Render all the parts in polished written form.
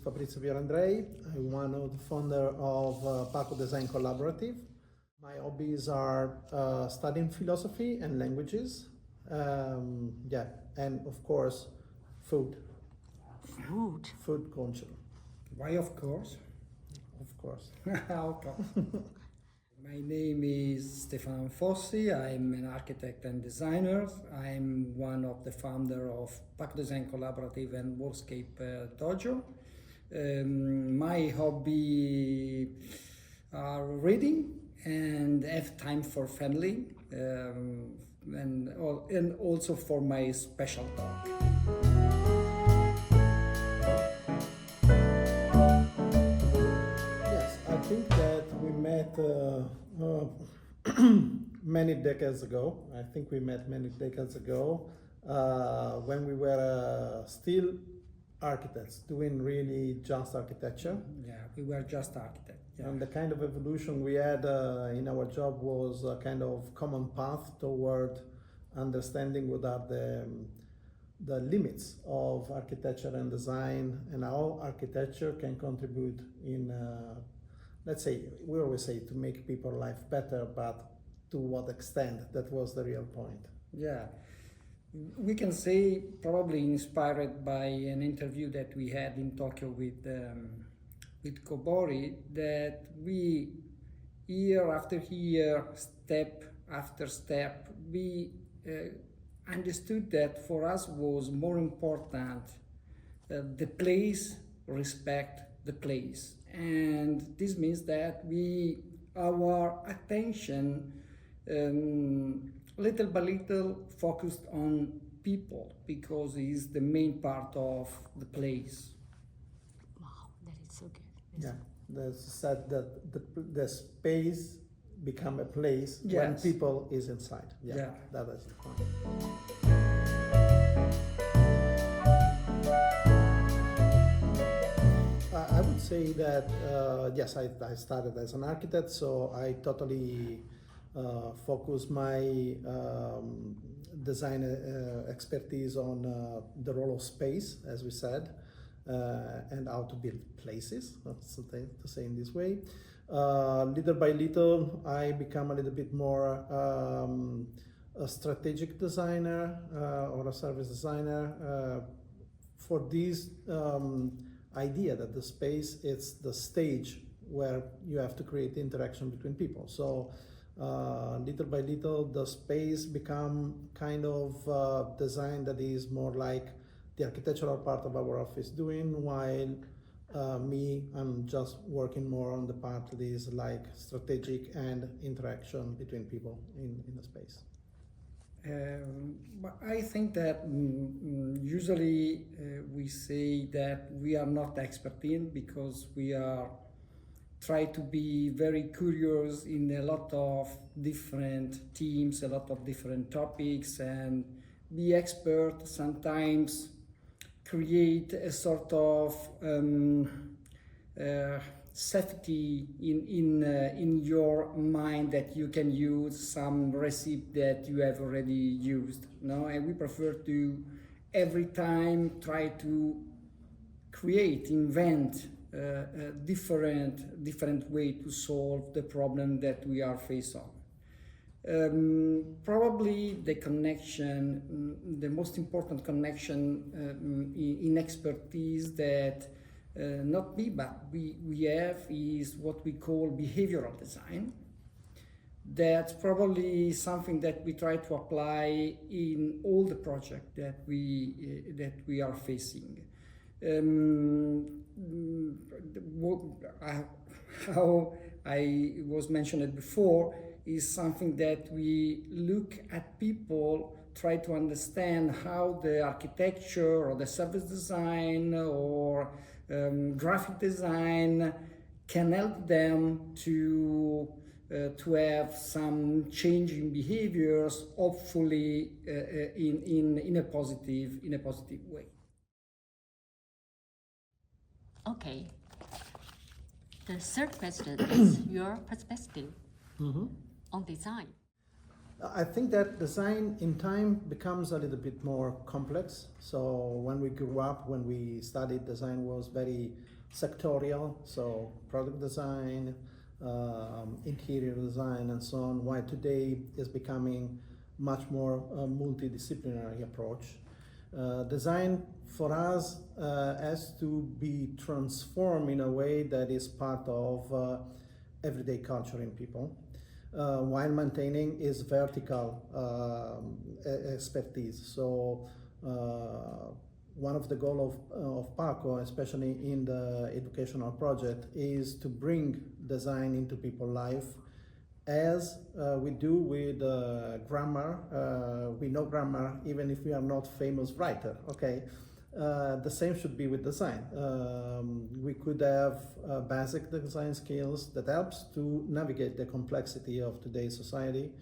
Fabrizio Pierandrei. I'm one of the founder of Paco Design Collaborative. My hobbies are studying philosophy and languages, and of course, food. Food culture. Why, of course? Of course. Okay. My name is Stefano Fossi. I'm an architect and designer. I'm one of the founder of Paco Design Collaborative and Workscape Dojo. My hobby are reading and have time for family, and also for my special dog. Yes, I think that we met many decades ago. I think we met many decades ago when we were still architects, doing really just architecture. Yeah, we were just architects. Yeah. And the kind of evolution we had in our job was a kind of common path toward understanding what are the limits of architecture and design, and how architecture can contribute in, let's say, we always say to make people's life better, but to what extent? That was the real point. Yeah, we can say probably inspired by an interview that we had in Tokyo with Kobori, that we year after year, step after step, we understood that for us was more important the place, respect the place. And this means that our attention little by little focused on people, because it's the main part of the place. Wow, that is so good. Yeah, that's said that the space become a place when Yes. people is inside. Yeah. That is the point. I would say that yes, I started as an architect, so I totally focus my design expertise on the role of space, as we said, and how to build places, to say in this way. Little by little, I become a little bit more a strategic designer or a service designer for this idea that the space is the stage where you have to create interaction between people. So little by little, the space become kind of design that is more like the architectural part of our office doing, while I'm just working more on the part that is like strategic and interaction between people in the space. But I think that usually we say that we are not expert in, because we are try to be very curious in a lot of different teams, a lot of different topics, and be expert sometimes create a sort of safety in your mind that you can use some recipe that you have already used. No, and we prefer to every time try to create, invent a different way to solve the problem that we are faced on. Probably the connection, the most important connection in expertise that not me, but we have is what we call behavioral design. That's probably something that we try to apply in all the projects that we are facing. How I was mentioned before is something that we look at people, try to understand how the architecture or the service design or graphic design can help them to have some change in behaviors, hopefully in a positive way. Okay. The third question is your perspective on design. I think that design in time becomes a little bit more complex. So when we grew up, when we studied, design was very sectorial, so product design, interior design, and so on, while today is becoming much more multidisciplinary approach. Design for us has to be transformed in a way that is part of everyday culture in people, while maintaining its vertical expertise. So one of the goals of Paco, especially in the educational project, is to bring design into people's life, as we do with grammar. We know grammar even if we are not famous writer, okay? The same should be with design. We could have basic design skills that helps to navigate the complexity of today's society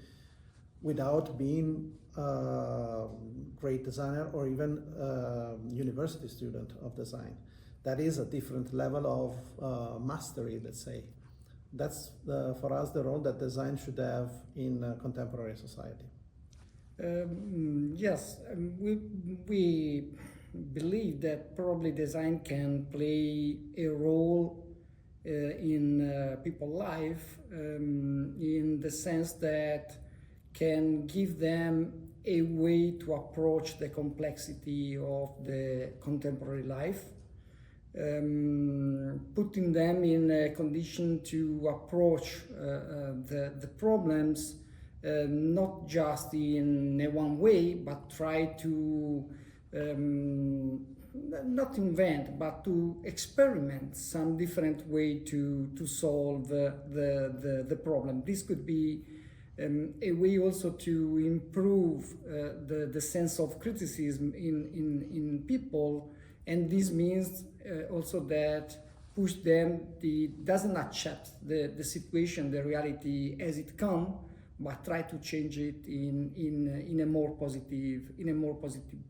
without being a great designer or even a university student of design. That is a different level of mastery, let's say. That's for us the role that design should have in contemporary society. Yes, we believe that probably design can play a role in people's life, in the sense that can give them a way to approach the complexity of the contemporary life, putting them in a condition to approach the problems not just in a one way, but try to not invent, but to experiment some different way to solve the problem. This could be a way also to improve the sense of criticism in people, and this means also that push them, doesn't accept the situation, the reality as it comes, but try to change it in a more positive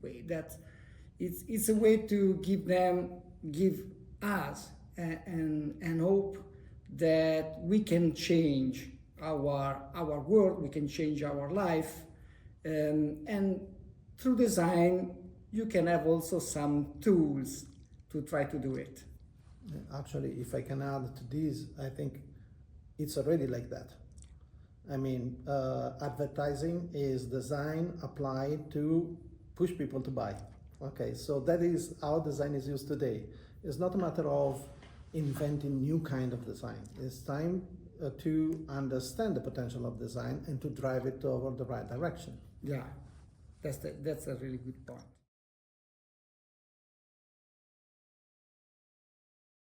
way. That it's a way to give us an hope that we can change our world, we can change our life, and through design you can have also some tools to try to do it. Actually, if I can add to this, I think it's already like that. I mean, advertising is design applied to push people to buy. Okay, so that is how design is used today. It's not a matter of inventing new kind of design. It's time to understand the potential of design and to drive it toward the right direction. Yeah, that's a really good point.